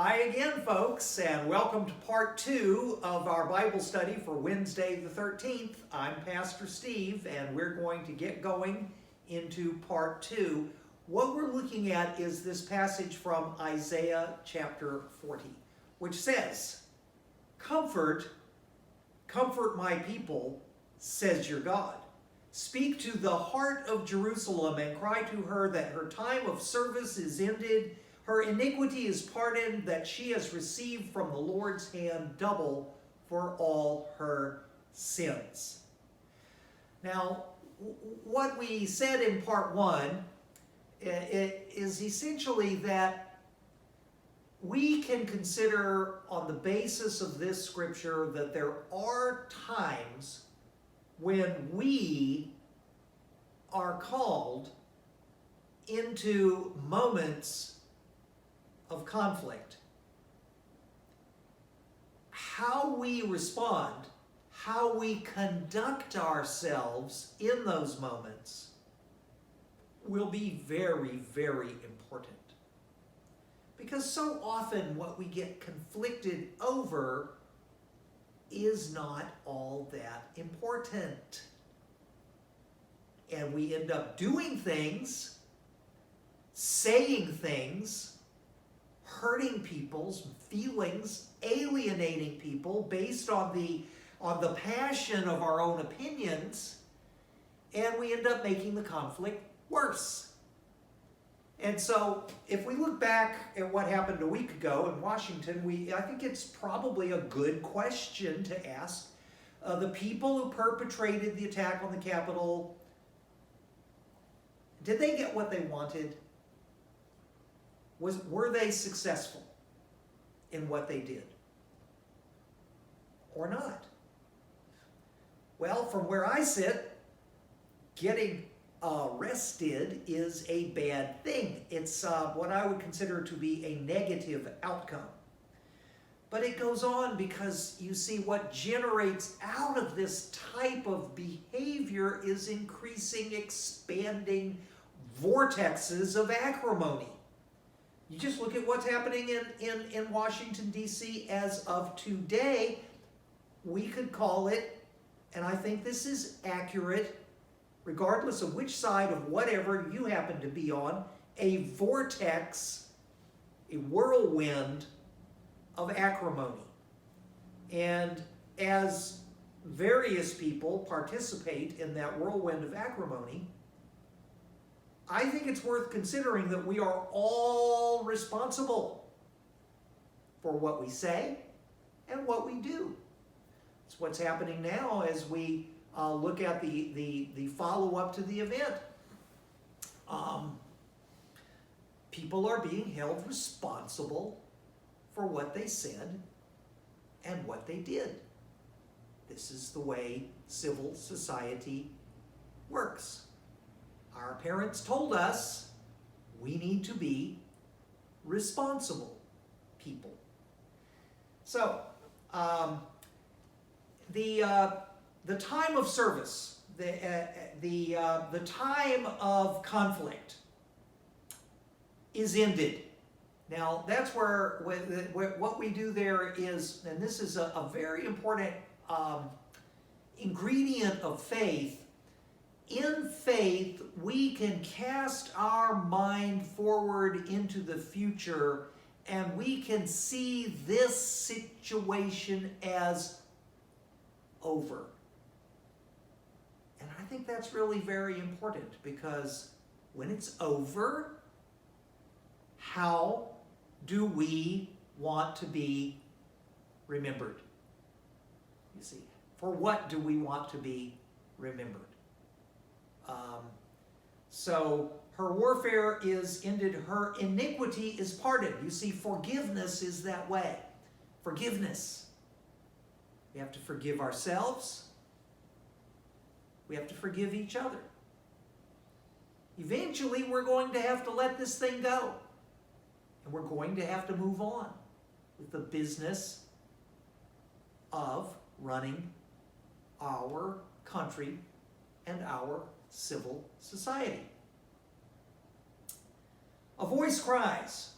Hi again, folks, and welcome to part 2 of our Bible study for Wednesday the 13th. I'm Pastor Steve, and we're going to get going into part 2. What we're looking at is this passage from Isaiah chapter 40, which says, Comfort my people, says your God. Speak to the heart of Jerusalem and cry to her that her time of service is ended. Her iniquity is pardoned, that she has received from the Lord's hand double for all her sins. Now, what we said in part 1 is essentially that we can consider on the basis of this scripture that there are times when we are called into moments of conflict. How we respond, how we conduct ourselves in those moments will be very, very important. Because so often what we get conflicted over is not all that important. And we end up doing things, saying things, hurting people's feelings, alienating people based on the passion of our own opinions, and we end up making the conflict worse. And so if we look back at what happened a week ago in Washington, I think it's probably a good question to ask. The people who perpetrated the attack on the Capitol, did they get what they wanted? Were they successful in what they did? Or not? Well, from where I sit, getting arrested is a bad thing. It's what I would consider to be a negative outcome. But it goes on because you see what generates out of this type of behavior is increasing, expanding vortexes of acrimony. You just look at what's happening in Washington, D.C. as of today. We could call it, and I think this is accurate, regardless of which side of whatever you happen to be on, a vortex, a whirlwind of acrimony. And as various people participate in that whirlwind of acrimony, I think it's worth considering that we are all responsible for what we say and what we do. It's what's happening now as we look at the follow-up to the event. People are being held responsible for what they said and what they did. This is the way civil society works. Our parents told us we need to be responsible people. So, the time of service, the time of conflict is ended. Now, that's where what we do there is, and this is a very important ingredient of faith. In faith, we can cast our mind forward into the future, and we can see this situation as over. And I think that's really very important, because when it's over, how do we want to be remembered? You see, for what do we want to be remembered? So her warfare is ended, her iniquity is pardoned. You see, forgiveness is that way. Forgiveness. We have to forgive ourselves. We have to forgive each other. Eventually, we're going to have to let this thing go. And we're going to have to move on with the business of running our country and our civil society. A voice cries,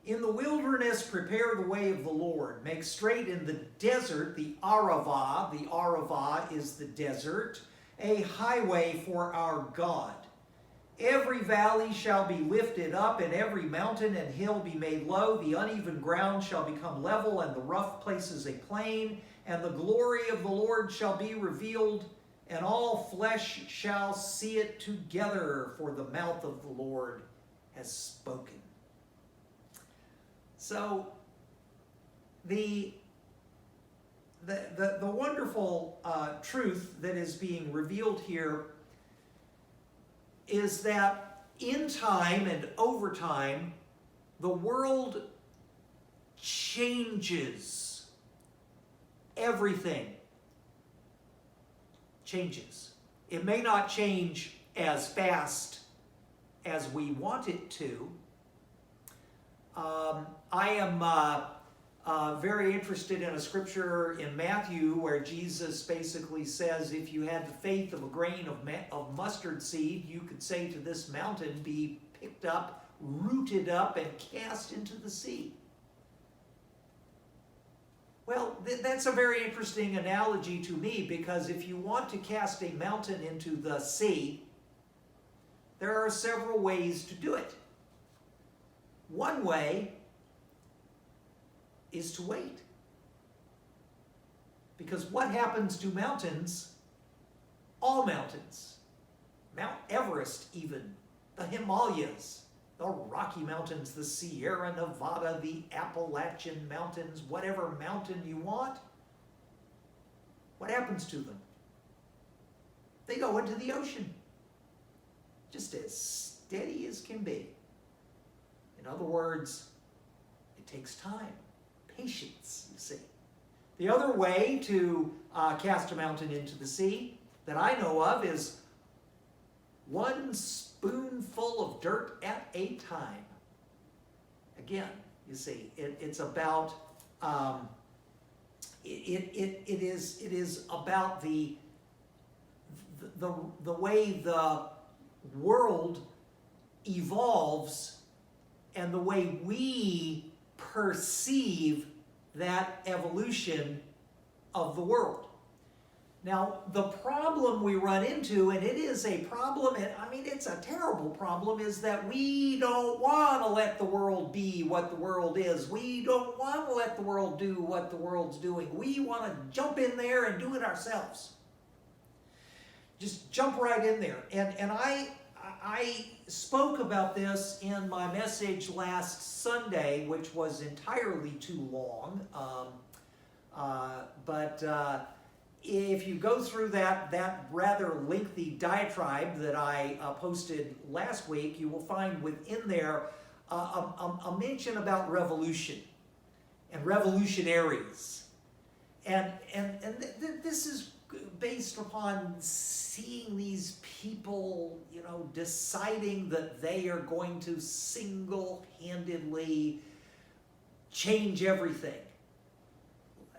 In the wilderness, prepare the way of the Lord. Make straight in the desert, the Arava is the desert, a highway for our God. Every valley shall be lifted up, and every mountain and hill be made low. The uneven ground shall become level, and the rough places a plain. And the glory of the Lord shall be revealed, and all flesh shall see it together, for the mouth of the Lord has spoken. So, the wonderful truth that is being revealed here is that in time and over time, the world changes. Everything changes. It may not change as fast as we want it to. I am very interested in a scripture in Matthew where Jesus basically says, if you had the faith of a grain of mustard seed, you could say to this mountain, be picked up, rooted up, and cast into the sea. Well, that's a very interesting analogy to me, because if you want to cast a mountain into the sea, there are several ways to do it. One way is to wait. Because what happens to mountains, all mountains, Mount Everest even, the Himalayas, the Rocky Mountains, the Sierra Nevada, the Appalachian Mountains, whatever mountain you want, what happens to them? They go into the ocean, just as steady as can be. In other words, it takes time, patience, you see. The other way to cast a mountain into the sea that I know of is one spoonful of dirt at a time. Again, you see, it's about it is about the way the world evolves and the way we perceive that evolution of the world. Now, the problem we run into, and it is a problem, and I mean, it's a terrible problem, is that we don't want to let the world be what the world is. We don't want to let the world do what the world's doing. We want to jump in there and do it ourselves. Just jump right in there. And I spoke about this in my message last Sunday, which was entirely too long. If you go through that rather lengthy diatribe that I posted last week, you will find within there a mention about revolution and revolutionaries. And this is based upon seeing these people, deciding that they are going to single-handedly change everything.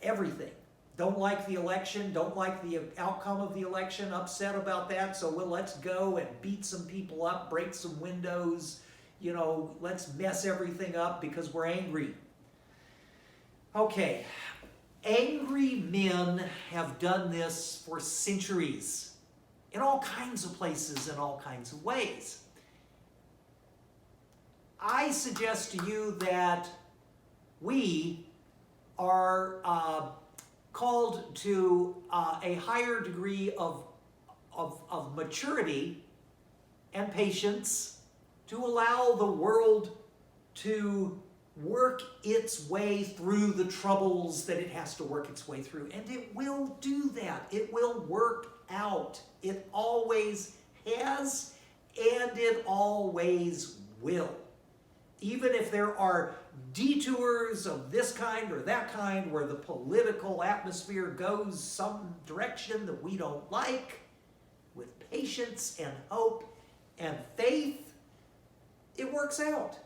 Everything. Don't like the election, don't like the outcome of the election, upset about that, so let's go and beat some people up, break some windows, let's mess everything up because we're angry. Okay, angry men have done this for centuries, in all kinds of places, in all kinds of ways. I suggest to you that we are called to a higher degree of maturity and patience to allow the world to work its way through the troubles that it has to work its way through. And it will do that. It will work out. It always has, and it always will. Even if there are detours of this kind or that kind where the political atmosphere goes some direction that we don't like, with patience and hope and faith, it works out.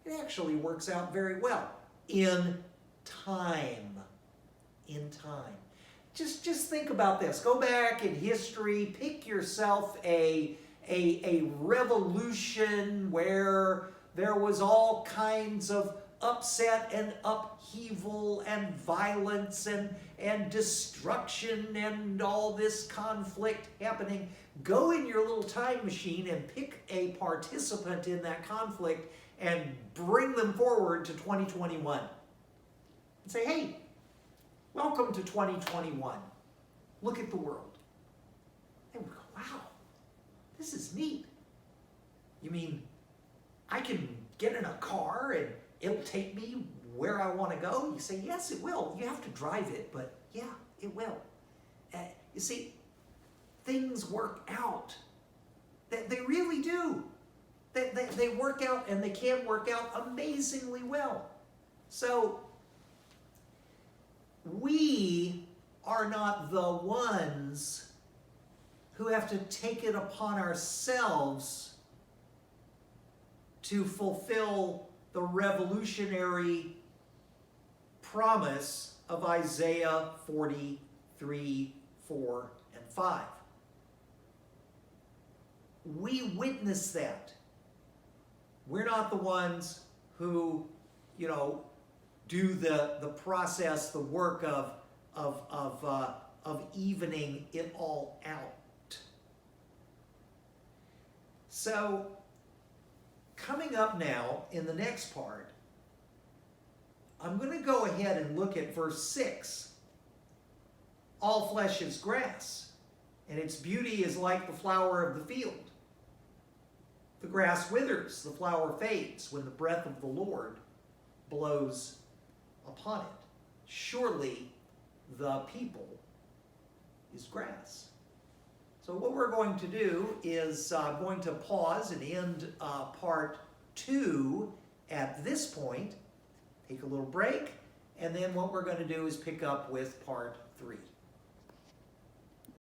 It actually works out very well in time. In time. Just think about this. Go back in history, pick yourself a revolution where there was all kinds of upset and upheaval and violence and destruction and all this conflict happening, go in your little time machine and pick a participant in that conflict and bring them forward to 2021. And say, hey, welcome to 2021. Look at the world. And we go, wow, this is neat. You mean I can get in a car and it'll take me where I want to go? You say, yes, it will. You have to drive it, but yeah, it will. You see, things work out. They really do. They work out, and they can work out amazingly well. So we are not the ones who have to take it upon ourselves to fulfill the revolutionary promise of Isaiah 43, 4, and 5. We witness that. We're not the ones who, do the process, the work of evening it all out. So, coming up now in the next part, I'm going to go ahead and look at verse 6. All flesh is grass, and its beauty is like the flower of the field. The grass withers, the flower fades, when the breath of the Lord blows upon it. Surely the people is grass. So what we're going to do is going to pause and end part 2 at this point, take a little break, and then what we're going to do is pick up with part 3.